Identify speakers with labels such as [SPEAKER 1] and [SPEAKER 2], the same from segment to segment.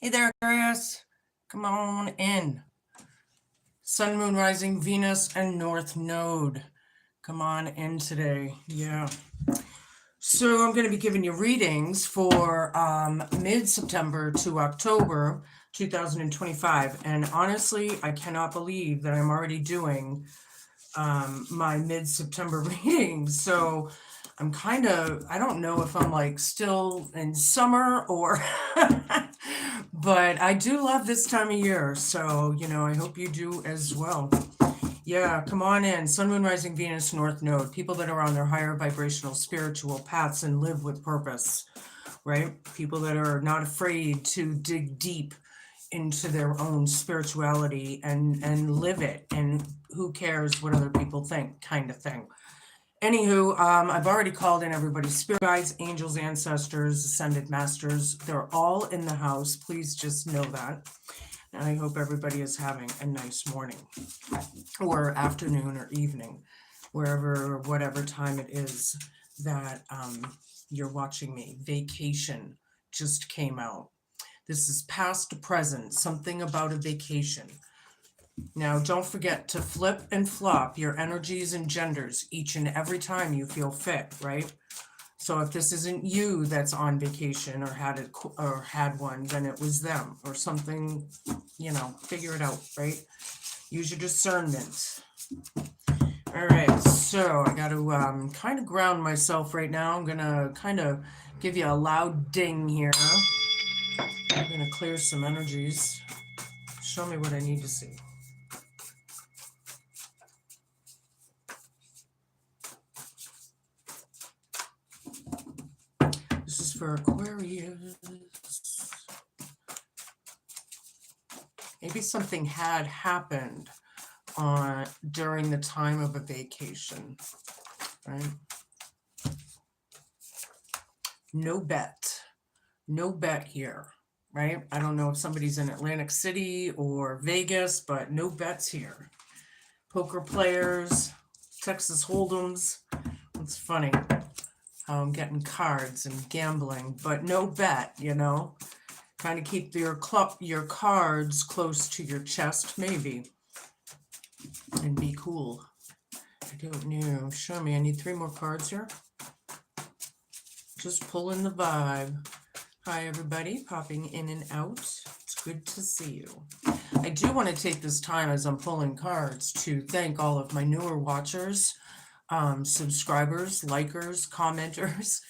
[SPEAKER 1] Hey there, Aquarius. Come on in. Sun, Moon, Rising, Venus, and North Node. Come on in today. Yeah. So I'm going to be giving you readings for mid-September to October 2025. And honestly, I cannot believe that I'm already doing my mid-September readings. So I'm I don't know if I'm like still in summer or, but I do love this time of year. So, I hope you do as well. Yeah, come on in. Sun, Moon, Rising, Venus, North Node. People that are on their higher vibrational spiritual paths and live with purpose, right? People that are not afraid to dig deep into their own spirituality and live it, and who cares what other people think, kind of thing. Anywho, I've already called in everybody's spirit guides, angels, ancestors, ascended masters. They're all in the house. Please just know that. And I hope everybody is having a nice morning or afternoon or evening, whatever time it is that you're watching me. Vacation just came out. This is past to present, something about a vacation. Now, don't forget to flip and flop your energies and genders each and every time you feel fit, right? So if this isn't you that's on vacation or had one, then it was them or something, figure it out, right? Use your discernment. All right, so I got to kind of ground myself right now. I'm going to kind of give you a loud ding here. I'm going to clear some energies. Show me what I need to see. This is for Aquarius. Maybe something had happened during the time of a vacation, right? No bet here, right? I don't know if somebody's in Atlantic City or Vegas, but no bets here. Poker players, Texas Hold'ems. It's funny how I'm getting cards and gambling, but no bet, Kind of keep your cards close to your chest, maybe, and be cool. I don't know. Show me. I need 3 more cards here. Just pulling the vibe. Hi, everybody. Popping in and out. It's good to see you. I do want to take this time as I'm pulling cards to thank all of my newer watchers, subscribers, likers, commenters.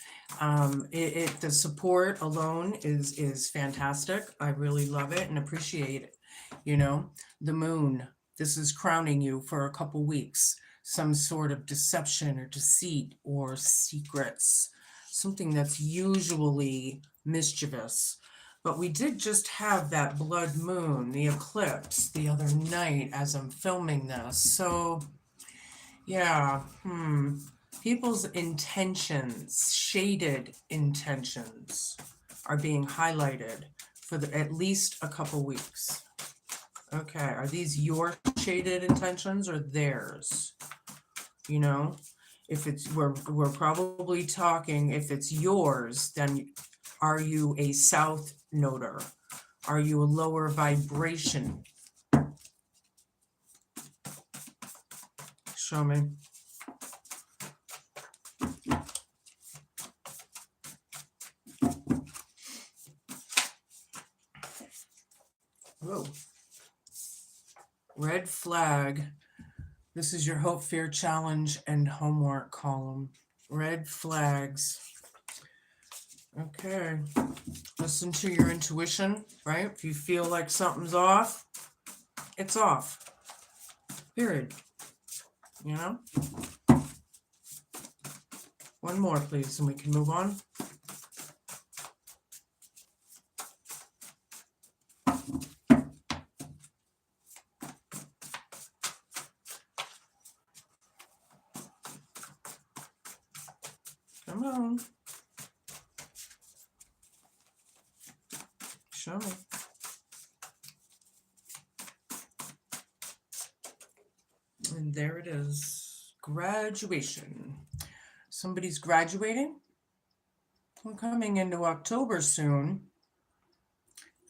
[SPEAKER 1] The support alone is fantastic. I really love it and appreciate it. The moon, this is crowning you for a couple weeks. Some sort of deception or deceit or secrets, something that's usually mischievous. But we did just have that blood moon, the eclipse, the other night as I'm filming this. So, yeah, people's intentions, shaded intentions, are being highlighted for at least a couple weeks. Okay, are these your shaded intentions or theirs? If it's we're probably talking, if it's yours, then are you a south noder? Are you a lower vibration? Show me. Whoa. Red flag. This is your hope, fear, challenge, and homework column. Red flags. Okay. Listen to your intuition, right? If you feel like something's off, it's off. Period. One more, please, and we can move on. Come on. Show me. And there it is. Graduation. Somebody's graduating. We're coming into October soon.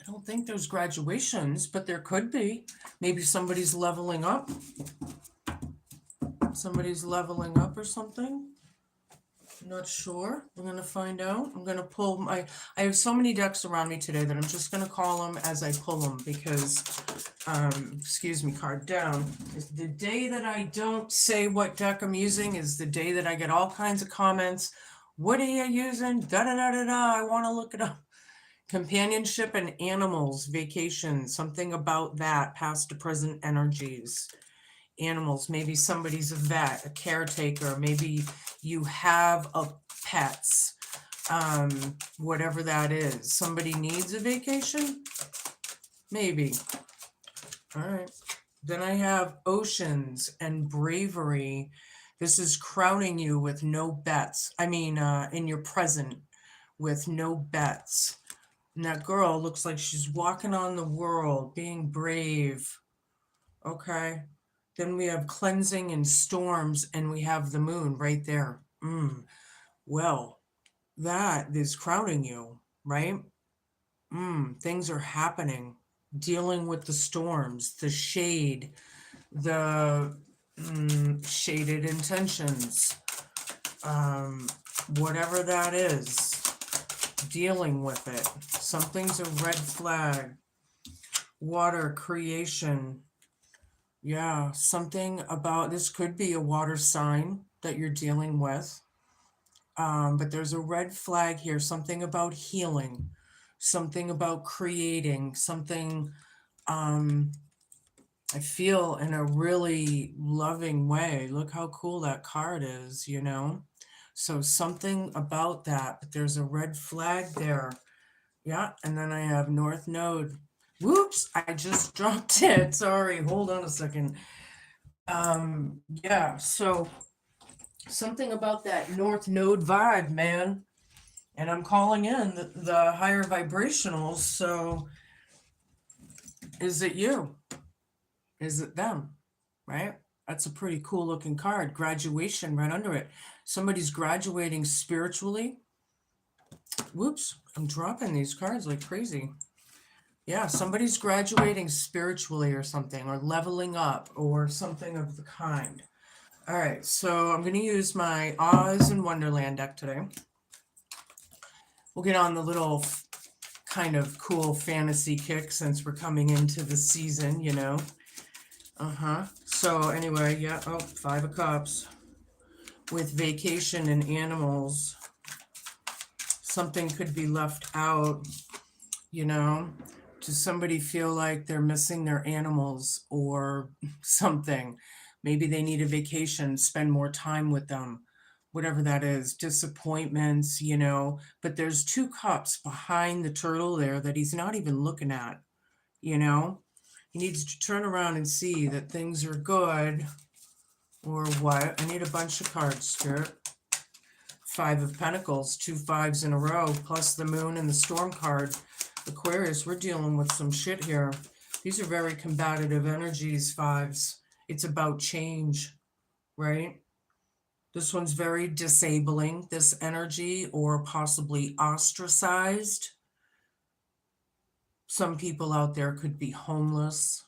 [SPEAKER 1] I don't think there's graduations, but there could be. Maybe somebody's leveling up. Somebody's leveling up or something. I'm not sure. We're going to find out. I'm going to pull my, I have so many decks around me today that I'm just going to call them as I pull them because, excuse me, card down. The day that I don't say what deck I'm using is the day that I get all kinds of comments. What are you using? Da da da da da. I want to look it up. Companionship and animals, vacation, something about that, past to present energies. Animals, maybe somebody's a vet, a caretaker, maybe you have a pets, whatever that is. Somebody needs a vacation? Maybe. All right. Then I have oceans and bravery. This is crowning you with no bets. I mean, in your present with no bets. And that girl looks like she's walking on the world, being brave. Okay. Then we have cleansing and storms, and we have the moon right there. Well, that is crowning you, right? Things are happening. Dealing with the storms, the shade, the shaded intentions, whatever that is. Dealing with it. Something's a red flag. Water creation. Yeah, something about this could be a water sign that you're dealing with. But there's a red flag here, something about healing, something about creating, something I feel in a really loving way. Look how cool that card is, you know? So something about that, but there's a red flag there. Yeah, and then I have North Node. Whoops, I just dropped it. Sorry, hold on a second. Yeah, so something about that North Node vibe, man. And I'm calling in the higher vibrationals. So is it you? Is it them? Right? That's a pretty cool looking card. Graduation right under it. Somebody's graduating spiritually. Whoops, I'm dropping these cards like crazy. Yeah, somebody's graduating spiritually or something, or leveling up, or something of the kind. All right, so I'm going to use my Oz and Wonderland deck today. We'll get on the little kind of cool fantasy kick since we're coming into the season, you know. So anyway, yeah, 5 of Cups. With vacation and animals, something could be left out, you know. Does somebody feel like they're missing their animals or something? Maybe they need a vacation, spend more time with them, whatever that is. Disappointments, you know. But there's 2 cups behind the turtle there that he's not even looking at, you know. He needs to turn around and see that things are good. Or what? I need a bunch of cards, Spirit. 5 of Pentacles, 2 5s in a row, plus the moon and the storm card. Aquarius, we're dealing with some shit here. These are very combative energies, 5s. It's about change, right? This one's very disabling, this energy, or possibly ostracized. Some people out there could be homeless,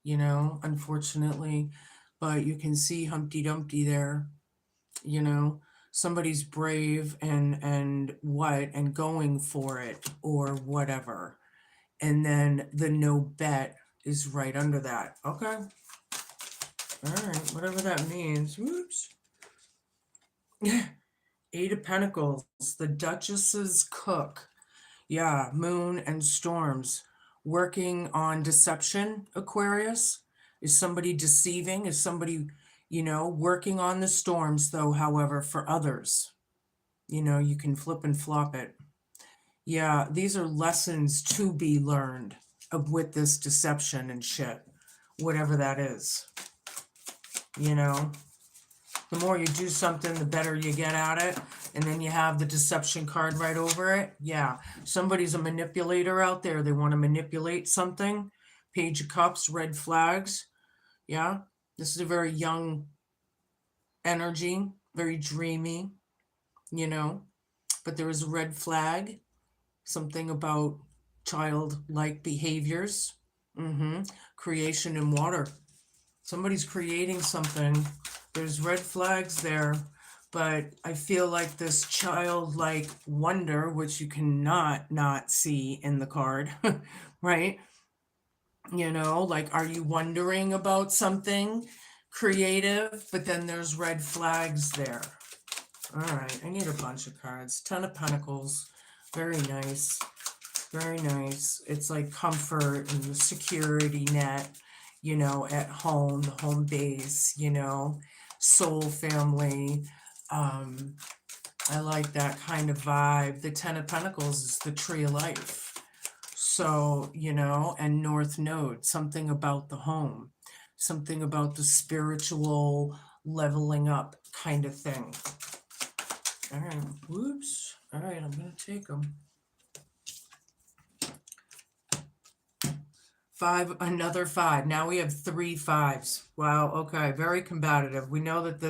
[SPEAKER 1] you know, unfortunately. But you can see Humpty Dumpty there, you know. Somebody's brave and going for it or whatever. And then the no bet is right under that. Okay. All right, whatever that means. Whoops. 8 of Pentacles, the Duchess's cook. Yeah, moon and storms. Working on deception, Aquarius. Is somebody deceiving? Is somebody, you know, working on the storms, though, however, for others? You know, you can flip and flop it. Yeah, these are lessons to be learned with this deception and shit, whatever that is. You know, the more you do something, the better you get at it. And then you have the deception card right over it. Yeah, somebody's a manipulator out there. They want to manipulate something. Page of Cups, red flags. Yeah, this is a very young energy, very dreamy, you know. But there is a red flag, something about childlike behaviors, creation in water. Somebody's creating something. There's red flags there, but I feel like this childlike wonder, which you cannot not see in the card, right? You know, like, are you wondering about something creative? But then there's red flags there. All right, I need a bunch of cards. 10 of Pentacles, very nice. Very nice. It's like comfort and the security net, you know, at home, the home base, you know, soul family. I like that kind of vibe. The 10 of Pentacles is the tree of life. So, you know, and North Node, something about the home, something about the spiritual leveling up kind of thing. All right, whoops. All right, I'm going to take them. 5, another 5. Now we have 3 5s. Wow, okay, very combative. We know that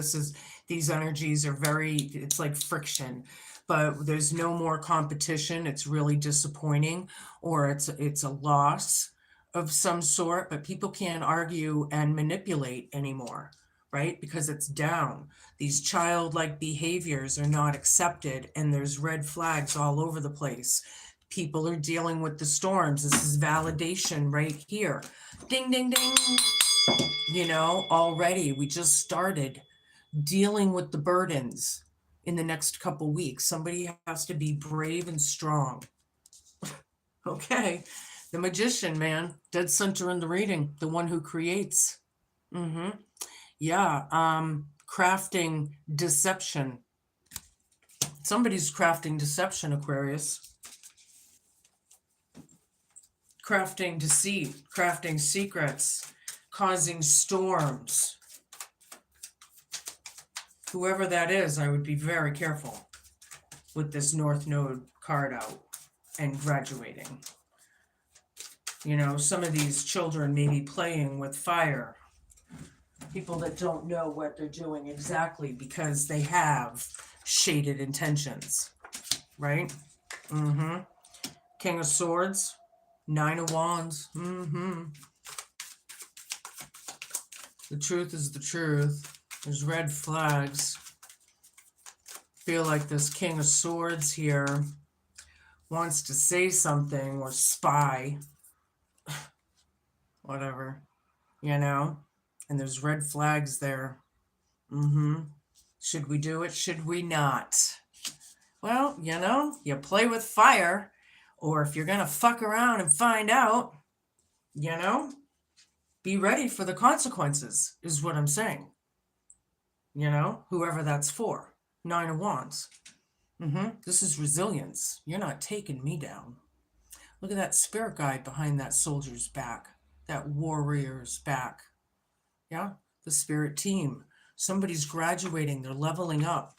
[SPEAKER 1] these energies are it's like friction, but there's no more competition. It's really disappointing, or it's a loss of some sort, but people can't argue and manipulate anymore, right? Because it's down. These childlike behaviors are not accepted, and there's red flags all over the place. People are dealing with the storms. This is validation right here. Ding, ding, ding. You know, already we just started dealing with the burdens in the next couple weeks. Somebody has to be brave and strong. Okay. The Magician, man, dead center in the reading, the one who creates. Yeah. Crafting deception. Somebody's crafting deception, Aquarius. Crafting deceit, crafting secrets, causing storms. Whoever that is, I would be very careful with this North Node card out and graduating. You know, some of these children may be playing with fire. People that don't know what they're doing exactly because they have shaded intentions, right? King of Swords. 9 of Wands. The truth is the truth. There's red flags. Feel like this King of Swords here wants to say something or spy. Whatever. You know? And there's red flags there. Should we do it? Should we not? Well, you know, you play with fire. Or if you're going to fuck around and find out, you know, be ready for the consequences, is what I'm saying. You know, whoever that's for. 9 of Wands. This is resilience. You're not taking me down. Look at that spirit guide behind that soldier's back. That warrior's back. Yeah, the spirit team. Somebody's graduating. They're leveling up.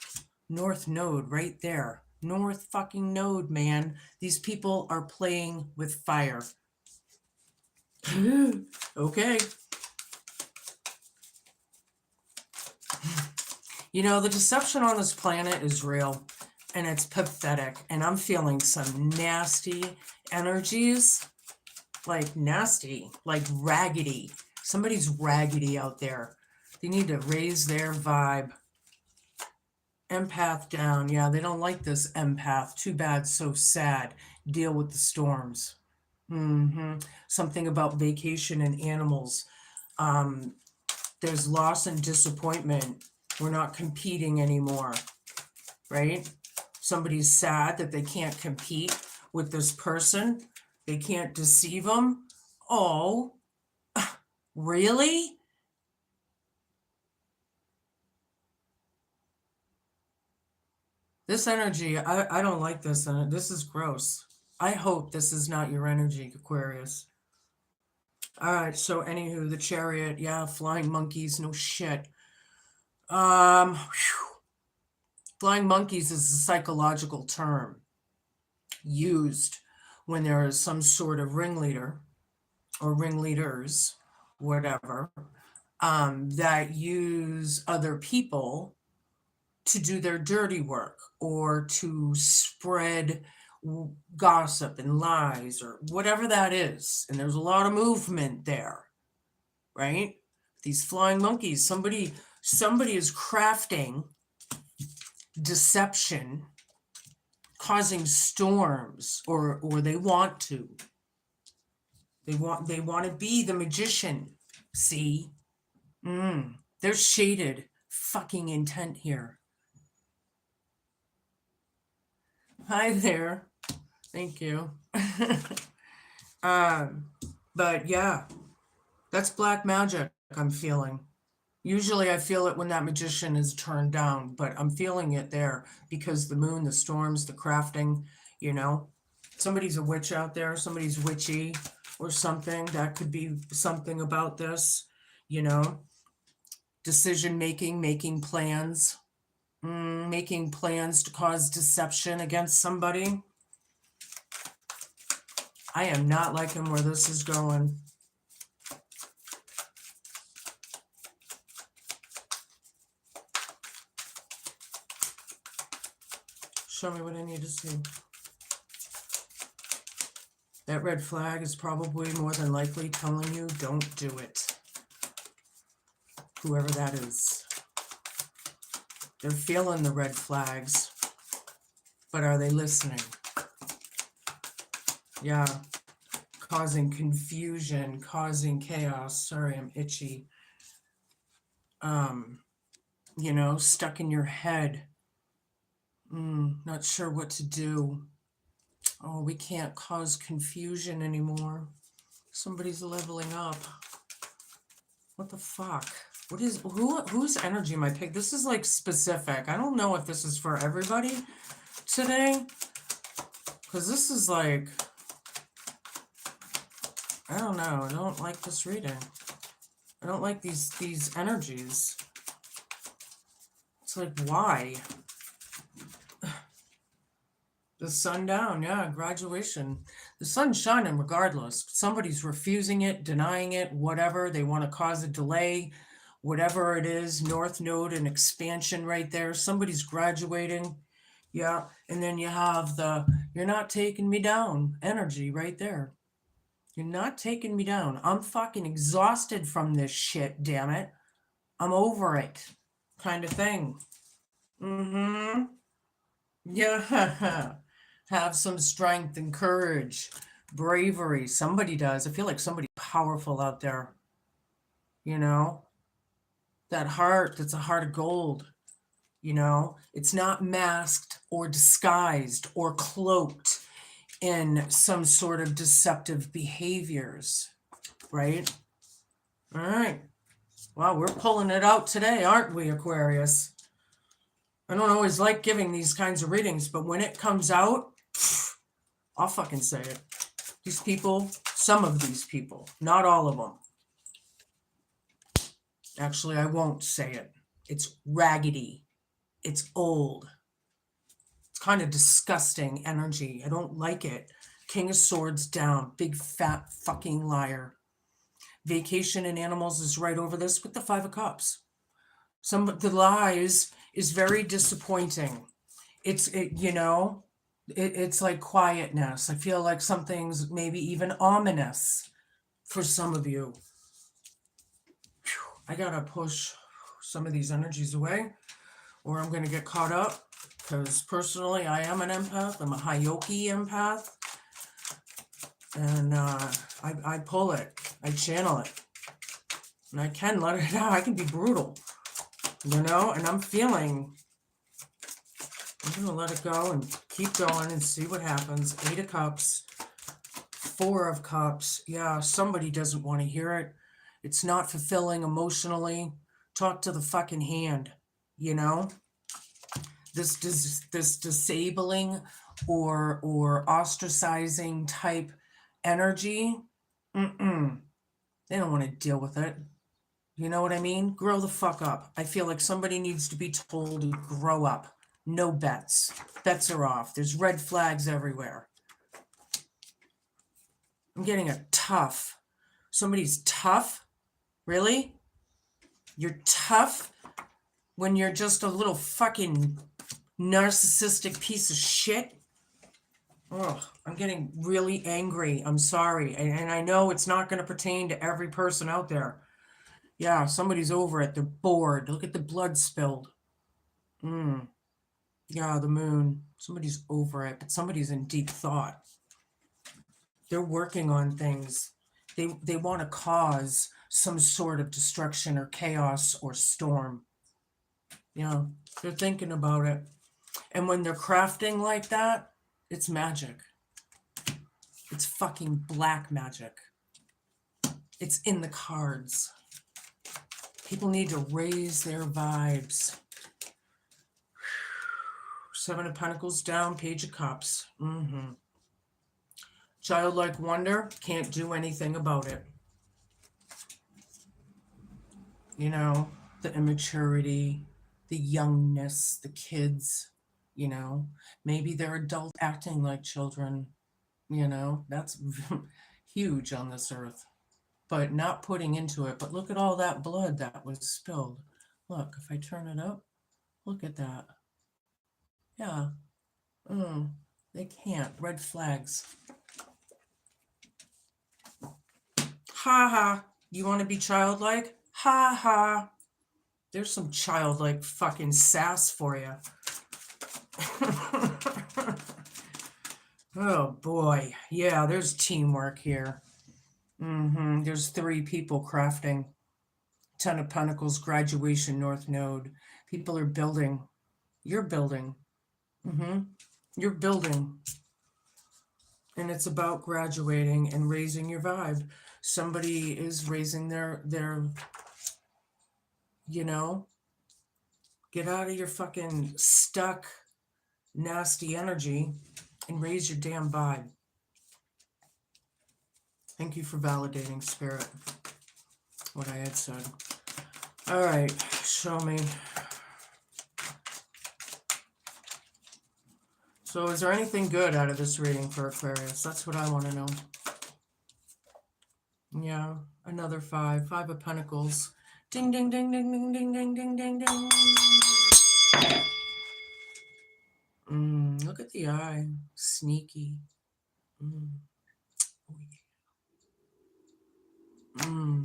[SPEAKER 1] North Node right there. North fucking Node, man. These people are playing with fire. Okay. You know, the deception on this planet is real, and it's pathetic, and I'm feeling some nasty energies, like nasty, like raggedy. Somebody's raggedy out there. They need to raise their vibe. Empath down. Yeah, they don't like this empath. Too bad, so sad. Deal with the storms. Something about vacation and animals. There's loss and disappointment. We're not competing anymore, right? Somebody's sad that they can't compete with this person. They can't deceive them. Oh, really? This energy, I don't like this. This is gross. I hope this is not your energy, Aquarius. All right, so anywho, the Chariot, yeah, flying monkeys, no shit. Flying monkeys is a psychological term used when there is some sort of ringleader or ringleaders, whatever, that use other people to do their dirty work or to spread gossip and lies or whatever that is. And there's a lot of movement there, right? These flying monkeys, somebody is crafting deception, causing storms, or they want to. They want to be the magician. See? There's shaded fucking intent here. Hi there. Thank you. But yeah, that's black magic I'm feeling. Usually I feel it when that magician is turned down, but I'm feeling it there because the moon, the storms, the crafting, you know, somebody's a witch out there, somebody's witchy or something. That could be something about this, you know, decision making, making plans to cause deception against somebody. I am not liking where this is going. Show me what I need to see. That red flag is probably more than likely telling you don't do it. Whoever that is. They're feeling the red flags, but are they listening? Yeah. Causing confusion, causing chaos. Sorry, I'm itchy. You know, stuck in your head. Not sure what to do. Oh, we can't cause confusion anymore. Somebody's leveling up. What the fuck? What is whose energy am I picking? This is like specific. I don't know if this is for everybody today. Because this is like, I don't know. I don't like this reading. I don't like these energies. It's like, why? The sun down, yeah, graduation. The sun's shining regardless. Somebody's refusing it, denying it, whatever. They want to cause a delay, whatever it is. North Node and expansion right there. Somebody's graduating. Yeah, and then you have the, you're not taking me down energy right there. You're not taking me down. I'm fucking exhausted from this shit, damn it. I'm over it, kind of thing. Yeah. Have some strength and courage, bravery. Somebody does. I feel like somebody powerful out there. You know? That heart, that's a heart of gold. You know? It's not masked or disguised or cloaked in some sort of deceptive behaviors. Right? All right. Wow, we're pulling it out today, aren't we, Aquarius? I don't always like giving these kinds of readings, but when it comes out, I'll fucking say it. These people, some of these people, not all of them. Actually, I won't say it. It's raggedy. It's old. It's kind of disgusting energy. I don't like it. King of Swords down. Big fat fucking liar. Vacation and animals is right over this with the Five of Cups. The lies is very disappointing. It's like quietness. I feel like something's maybe even ominous for some of you. I gotta push some of these energies away or I'm gonna get caught up because personally I am an empath. I'm a Hyoki empath. And I pull it. I channel it. And I can let it out. I can be brutal. You know? And I'm feeling... I'm going to let it go and keep going and see what happens. 8 of Cups. 4 of Cups. Yeah, somebody doesn't want to hear it. It's not fulfilling emotionally. Talk to the fucking hand. You know? This disabling or ostracizing type energy, they don't want to deal with it. You know what I mean? Grow the fuck up. I feel like somebody needs to be told to grow up. No bets. Bets are off. There's red flags everywhere. I'm getting a tough. Somebody's tough? Really? You're tough when you're just a little fucking narcissistic piece of shit? Oh, I'm getting really angry. I'm sorry. And I know it's not going to pertain to every person out there. Yeah, somebody's over it. They're bored. Look at the blood spilled. Mm. Yeah, the moon. Somebody's over it, but somebody's in deep thought. They're working on things. They want to cause some sort of destruction or chaos or storm. Yeah, they're thinking about it. And when they're crafting like that, it's magic. It's fucking black magic. It's in the cards. People need to raise their vibes. Seven of Pentacles down, Page of Cups. Childlike wonder, can't do anything about it. You know, the immaturity, the youngness, the kids, you know. Maybe they're adults acting like children, you know. That's huge on this earth. But not putting into it. But look at all that blood that was spilled. Look, if I turn it up, look at that. Yeah. They can't. Red flags. Ha ha. You want to be childlike? Ha ha. There's some childlike fucking sass for you. Oh boy. Yeah, there's teamwork here. There's 3 people crafting. 10 of Pentacles, graduation, North Node. People are building. You're building. You're building. And it's about graduating and raising your vibe. Somebody is raising their you know, get out of your fucking stuck, nasty energy and raise your damn vibe. Thank you for validating, Spirit, what I had said. All right, show me. So is there anything good out of this reading for Aquarius? That's what I want to know. Yeah, another 5. 5 of Pentacles. Ding, ding, ding, ding, ding, ding, ding, ding, ding, ding. Look at the eye. Sneaky.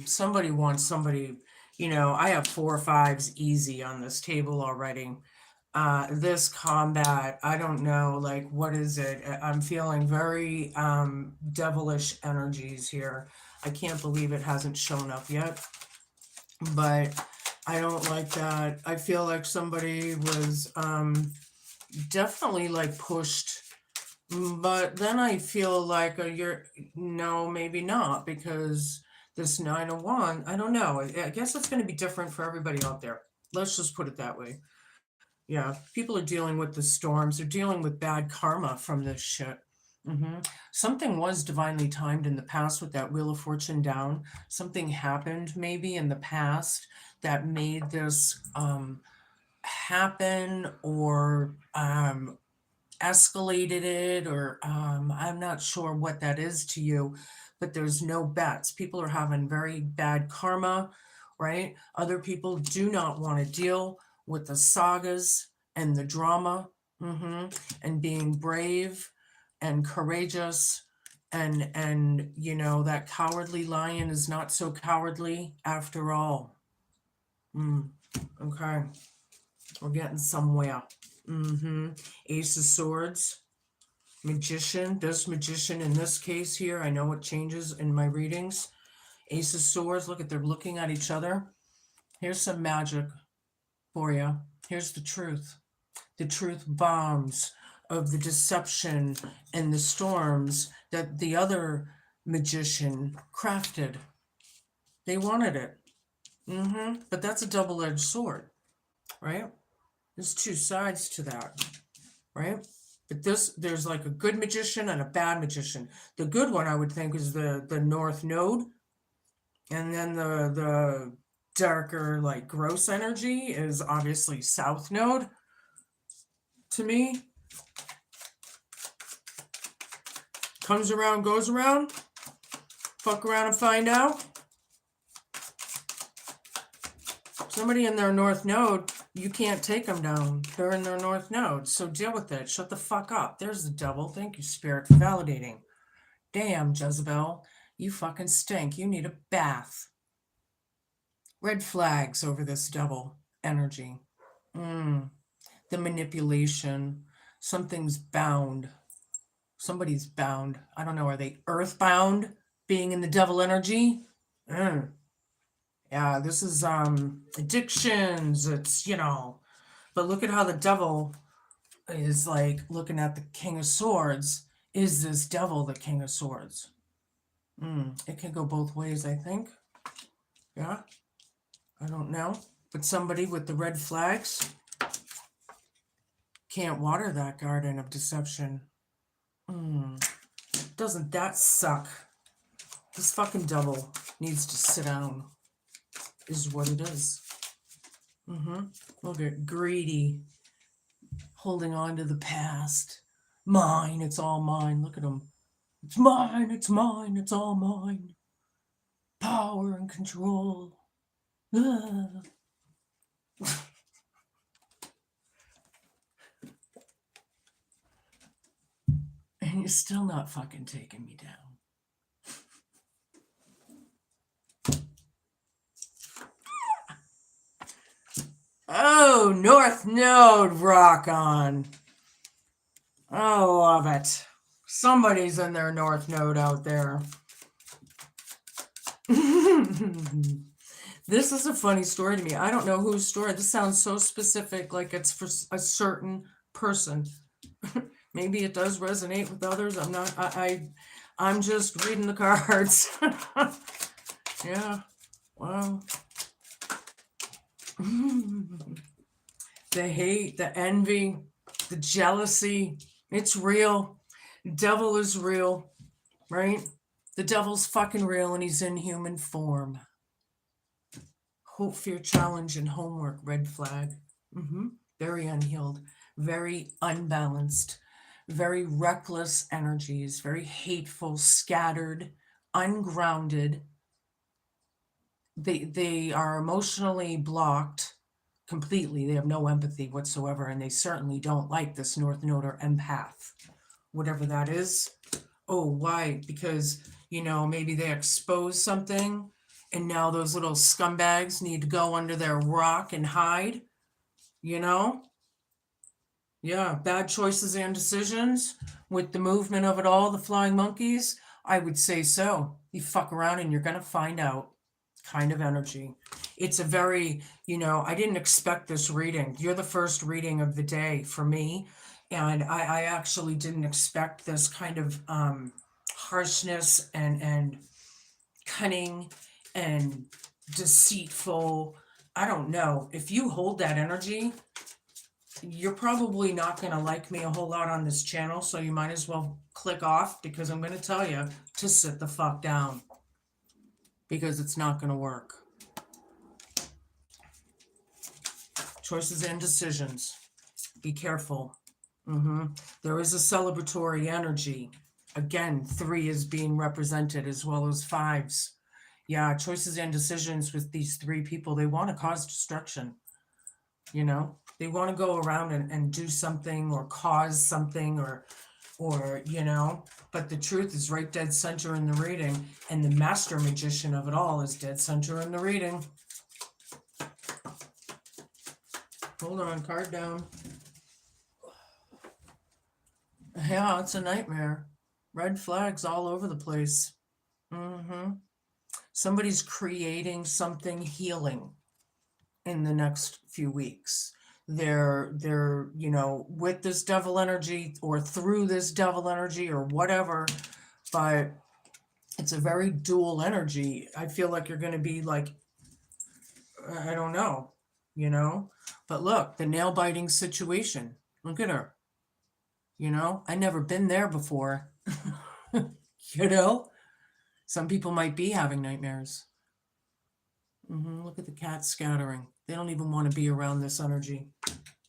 [SPEAKER 1] Somebody wants somebody, you know, I have 4 5s easy on this table already. This combat, I don't know, like, what is it? I'm feeling very devilish energies here. I can't believe it hasn't shown up yet, but I don't like that. I feel like somebody was definitely like pushed, but then I feel like no, maybe not, because this 9 of Wands, I don't know. I guess it's going to be different for everybody out there. Let's just put it that way. Yeah, people are dealing with the storms. They're dealing with bad karma from this shit. Something was divinely timed in the past with that Wheel of Fortune down. Something happened maybe in the past that made this happen, or escalated it, or I'm not sure what that is to you, but there's no bets. People are having very bad karma, right? Other people do not want to deal with the sagas and the drama, and being brave and courageous, and you know, that cowardly lion is not so cowardly after all. Okay, we're getting somewhere. Ace of Swords, Magician. This Magician in this case here, I know it changes in my readings. Ace of Swords, look at, they're looking at each other. Here's some magic for you. Here's the truth. The truth bombs of the deception and the storms that the other magician crafted. They wanted it. But that's a double-edged sword, right? There's 2 sides to that, right? But there's like a good magician and a bad magician. The good one, I would think, is the North Node. And then the darker, like, gross energy is obviously South Node, to me. Comes around, goes around. Fuck around and find out. Somebody in their North Node You can't take them down. They're in their north node. So deal with it. Shut the fuck up. There's the devil. Thank you, Spirit, for validating. Damn, Jezebel. You fucking stink. You need a bath. Red flags over this devil energy. The manipulation. Something's bound. Somebody's bound. I don't know. Are they earthbound? Being in the devil energy? Yeah, this is addictions. It's, but look at how the devil is like looking at the King of Swords. Is this devil the King of Swords? It can go both ways, I think. Yeah, I don't know. But somebody with the red flags can't water that garden of deception. Doesn't that suck? This fucking devil needs to sit down, is what it is. Look at greedy, holding on to the past. Mine, it's all mine. Look at him. It's mine, it's mine, it's all mine. Power and control. And you're still not fucking taking me down. Oh, North Node, rock on. I love it. Somebody's in their North Node out there. This is a funny story to me. I don't know whose story. This sounds so specific, like it's for a certain person. Maybe it does resonate with others. I'm not. I'm just reading the cards. Yeah. Wow. The hate, the envy, the jealousy. It's real. Devil is real, right? The devil's fucking real and he's in human form. Hope, fear, challenge, and homework, red flag. Very unhealed, very unbalanced, very reckless energies, very hateful, scattered, ungrounded. They are emotionally blocked completely. They have no empathy whatsoever, and they certainly don't like this North Node or empath, whatever that is. Oh, why? Because, maybe they exposed something, and now those little scumbags need to go under their rock and hide, Yeah, bad choices and decisions with the movement of it all, the flying monkeys. I would say so. You fuck around and you're going to find out kind of energy. It's a very, I didn't expect this reading. You're the first reading of the day for me. And I actually didn't expect this kind of harshness and cunning and deceitful. I don't know. If you hold that energy, you're probably not going to like me a whole lot on this channel. So you might as well click off, because I'm going to tell you to sit the fuck down. Because it's not going to work. Choices and decisions. Be careful. There is a celebratory energy. Again, 3 is being represented as well as 5s. Yeah, choices and decisions with these 3 people. They want to cause destruction. They want to go around and do something or cause something or but the truth is right dead center in the reading, and the master magician of it all is dead center in the reading. Hold on, card down. Yeah, it's a nightmare. Red flags all over the place. Somebody's creating something healing in the next few weeks. They're with this devil energy or through this devil energy or whatever, but it's a very dual energy. I feel like you're going to be like, I don't know, but look, the nail biting situation. Look at her. I never been there before. Some people might be having nightmares. Look at the cat scattering. They don't even want to be around this energy.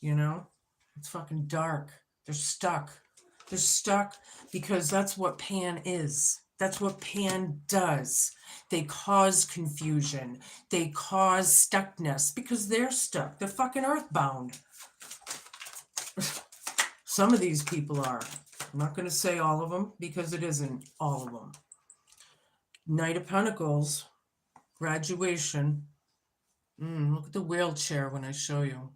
[SPEAKER 1] It's fucking dark. They're stuck. They're stuck because that's what Pan is. That's what Pan does. They cause confusion. They cause stuckness because they're stuck. They're fucking earthbound. Some of these people are. I'm not going to say all of them because it isn't all of them. Knight of Pentacles, graduation. Look at the wheelchair when I show you.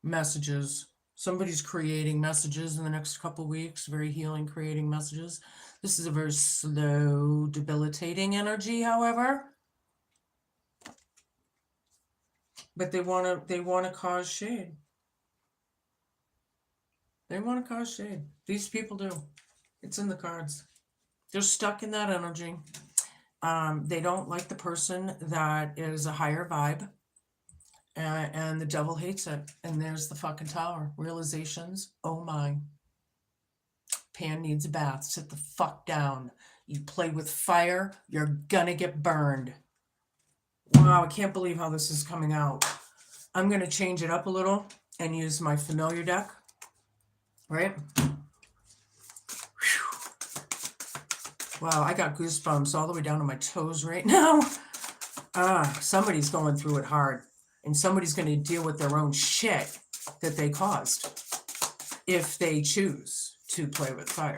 [SPEAKER 1] Messages. Somebody's creating messages in the next couple weeks, very healing, creating messages. This is a very slow, debilitating energy, however. But they want to cause shade. They want to cause shade. These people do. It's in the cards. They're stuck in that energy. They don't like the person that is a higher vibe. And the devil hates it. And there's the fucking tower. Realizations. Oh my. Pan needs a bath. Sit the fuck down. You play with fire, you're gonna get burned. Wow, I can't believe how this is coming out. I'm gonna change it up a little and use my familiar deck. Right? Whew. Wow, I got goosebumps all the way down to my toes right now. Somebody's going through it hard. And somebody's going to deal with their own shit that they caused if they choose to play with fire.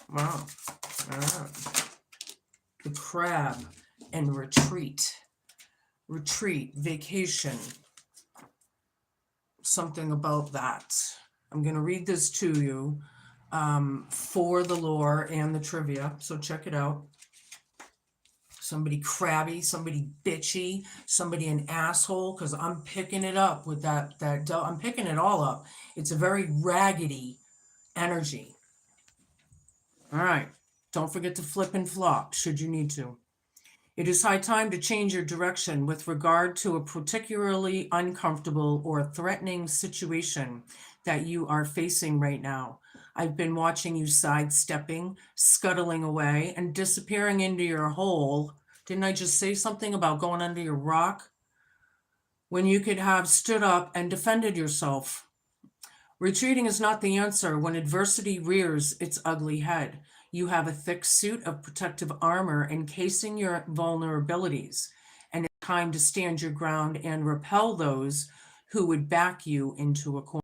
[SPEAKER 1] Wow. The crab and retreat. Retreat, vacation. Something about that. I'm going to read this to you for the lore and the trivia. So check it out. Somebody crabby, somebody bitchy, somebody an asshole, because I'm picking it up with that I'm picking it all up. It's a very raggedy energy. All right. Don't forget to flip and flop should you need to. It is high time to change your direction with regard to a particularly uncomfortable or threatening situation that you are facing right now. I've been watching you sidestepping, scuttling away, and disappearing into your hole. Didn't I just say something about going under your rock? When you could have stood up and defended yourself. Retreating is not the answer when adversity rears its ugly head. You have a thick suit of protective armor encasing your vulnerabilities, and it's time to stand your ground and repel those who would back you into a corner.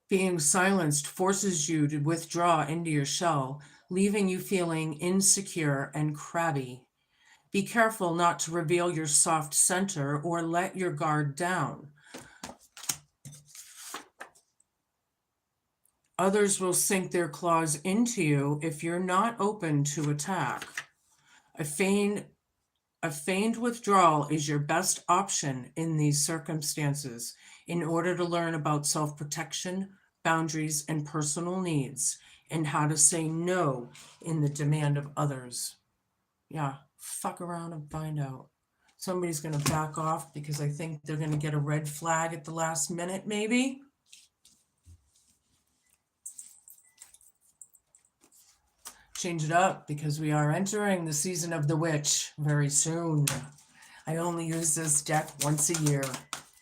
[SPEAKER 1] Being silenced forces you to withdraw into your shell, leaving you feeling insecure and crabby. Be careful not to reveal your soft center or let your guard down. Others will sink their claws into you if you're not open to attack. A feigned withdrawal is your best option in these circumstances in order to learn about self-protection, boundaries, and personal needs, and how to say no in the demand of others. Yeah, fuck around and find out. Somebody's going to back off because I think they're going to get a red flag at the last minute, maybe. Change it up because we are entering the season of the witch very soon. I only use this deck once a year.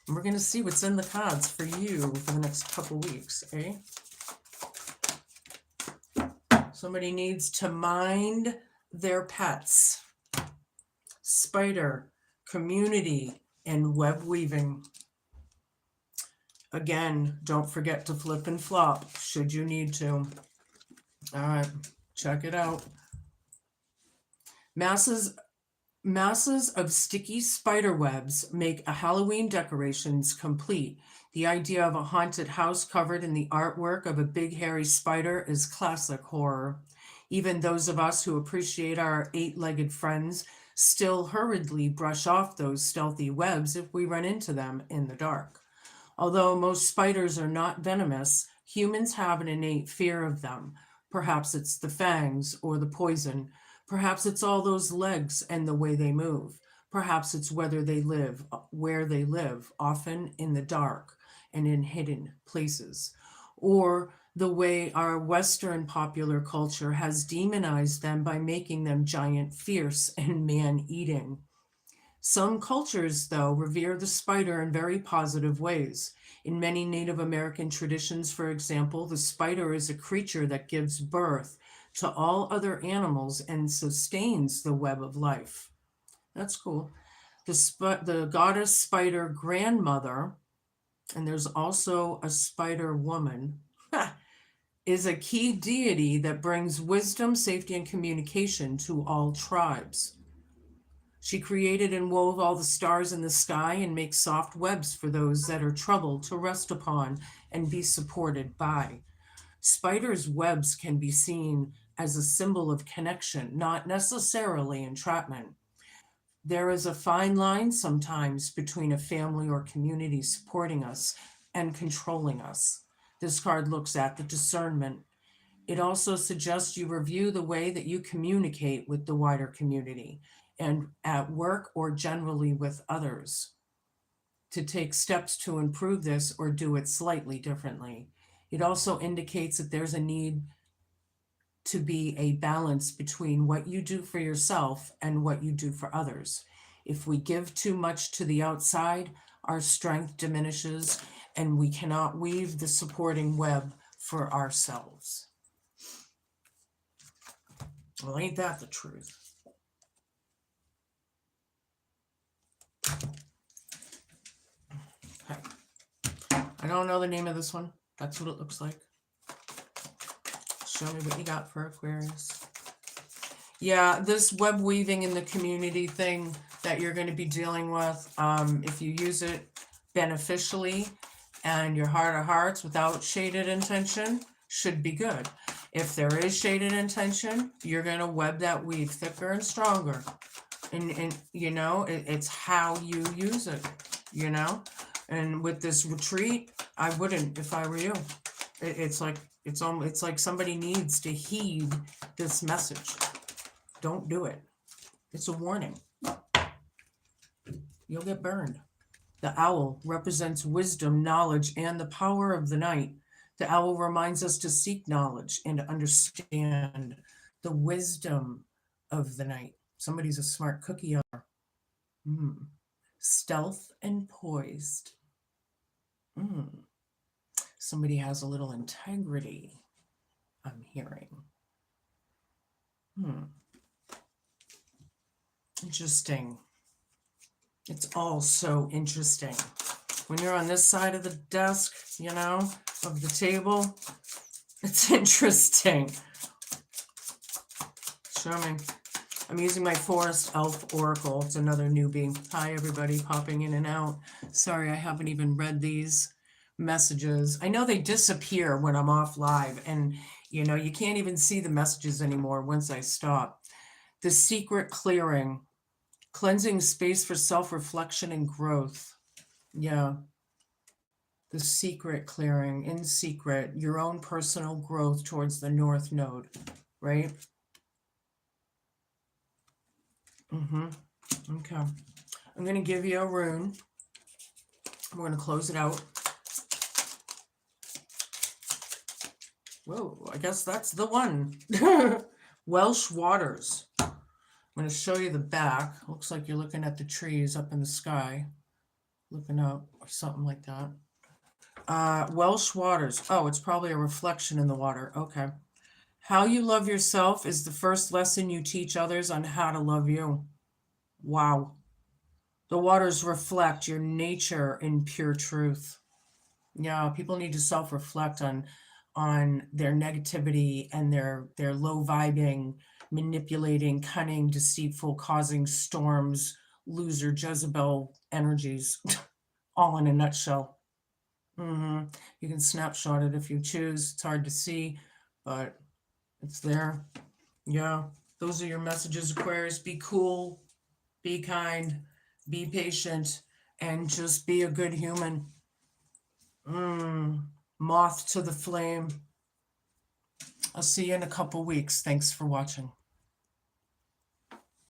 [SPEAKER 1] And we're going to see what's in the cards for you for the next couple weeks, eh? Somebody needs to mind their pets. Spider, community, and web weaving. Again, don't forget to flip and flop should you need to. All right, check it out. Masses of sticky spider webs make a Halloween decorations complete. The idea of a haunted house covered in the artwork of a big hairy spider is classic horror. Even those of us who appreciate our eight-legged friends still hurriedly brush off those stealthy webs if we run into them in the dark. Although most spiders are not venomous, humans have an innate fear of them. Perhaps it's the fangs or the poison. Perhaps it's all those legs and the way they move. Perhaps it's where they live, often in the dark and in hidden places. Or the way our Western popular culture has demonized them by making them giant, fierce, and man-eating. Some cultures, though, revere the spider in very positive ways. In many Native American traditions, for example, the spider is a creature that gives birth to all other animals and sustains the web of life. That's cool. The goddess spider grandmother, and there's also a spider woman, is a key deity that brings wisdom, safety, and communication to all tribes. She created and wove all the stars in the sky and makes soft webs for those that are troubled to rest upon and be supported by. Spiders' webs can be seen as a symbol of connection, not necessarily entrapment. There is a fine line sometimes between a family or community supporting us and controlling us. This card looks at the discernment. It also suggests you review the way that you communicate with the wider community and at work or generally with others, to take steps to improve this or do it slightly differently. It also indicates that there's a need to be a balance between what you do for yourself and what you do for others. If we give too much to the outside, our strength diminishes and we cannot weave the supporting web for ourselves. Well, ain't that the truth? Okay. I don't know the name of this one. That's what it looks like. Show me what you got for Aquarius. Yeah, this web weaving in the community thing that you're going to be dealing with, if you use it beneficially and your heart of hearts without shaded intention, should be good. If there is shaded intention, you're going to web that weave thicker and stronger. And you know, it's how you use it, you know? And with this retreat, I wouldn't if I were you. It's like somebody needs to heed this message. Don't do it. It's a warning. You'll get burned. The owl represents wisdom, knowledge, and the power of the night. The owl reminds us to seek knowledge and to understand the wisdom of the night. Somebody's a smart cookie. Stealth and poised. Somebody has a little integrity, I'm hearing. Interesting. It's all so interesting. When you're on this side of the desk, you know, of the table, it's interesting. Show me. I'm using my Forest Elf Oracle. It's another newbie. Hi, everybody, popping in and out. Sorry, I haven't even read these messages. I know they disappear when I'm off live, and, you know, you can't even see the messages anymore once I stop. The secret clearing. Cleansing space for self-reflection and growth. Yeah. The secret clearing, in secret, your own personal growth towards the North Node, right? Okay. I'm going to give you a rune. We're going to close it out. Whoa, I guess that's the one. Welsh Waters. I'm going to show you the back. Looks like you're looking at the trees up in the sky. Looking up or something like that. Welsh Waters. Oh, it's probably a reflection in the water. Okay. How you love yourself is the first lesson you teach others on how to love you. Wow. The waters reflect your nature in pure truth. Yeah, people need to self-reflect on their negativity and their low vibing, manipulating, cunning, deceitful, causing storms, loser, Jezebel energies, all in a nutshell. You can snapshot it if you choose. It's hard to see, but it's there. Yeah, those are your messages, Aquarius. Be cool, be kind, be patient, and just be a good human. Moth to the flame. I'll see you in a couple weeks. Thanks for watching.